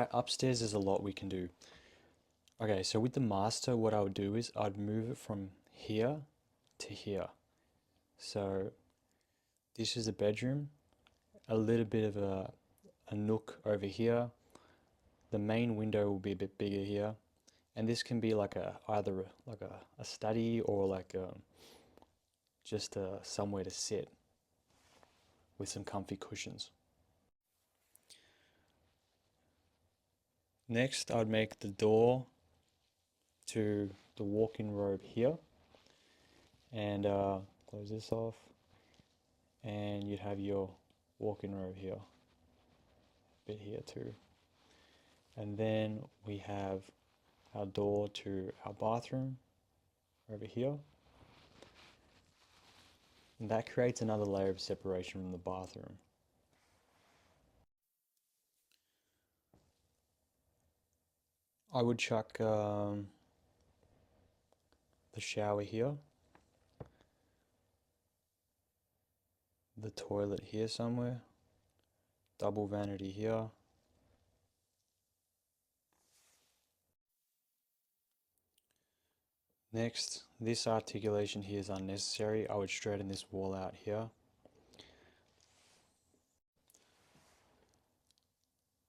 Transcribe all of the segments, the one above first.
Alright, upstairs there's a lot we can do. Okay, so with the master, what I would do is I'd move it from here to here. So this is a bedroom, a little bit of a nook over here. The main window will be a bit bigger here, and this can be like either like a study or like just somewhere to sit with some comfy cushions. Next, I'd make the door to the walk-in robe here, and close this off, and you'd have your walk-in robe here, a bit here too. And then we have our door to our bathroom over here. And that creates another layer of separation from the bathroom. I would chuck the shower here, the toilet here somewhere, double vanity here. Next, this articulation here is unnecessary. I would straighten this wall out here.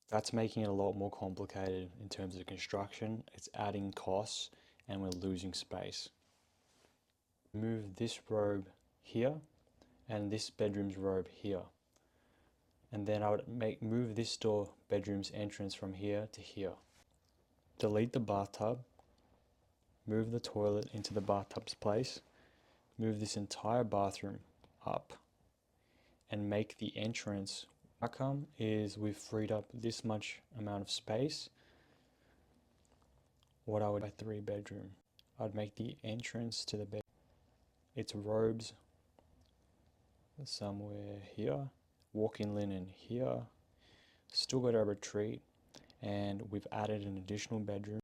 That's making it a lot more complicated in terms of construction. It's adding costs and we're losing space. Move this robe here and this bedroom's robe here. And then I would move this door bedroom's entrance from here to here. Delete the bathtub, move the toilet into the bathtub's place, move this entire bathroom up, and make the entrance. Outcome is we've freed up this much amount of space. What I would do, 3-bedroom, I'd make the entrance to the bed, its robes somewhere here, walk-in linen here, still got our retreat, and we've added an additional bedroom.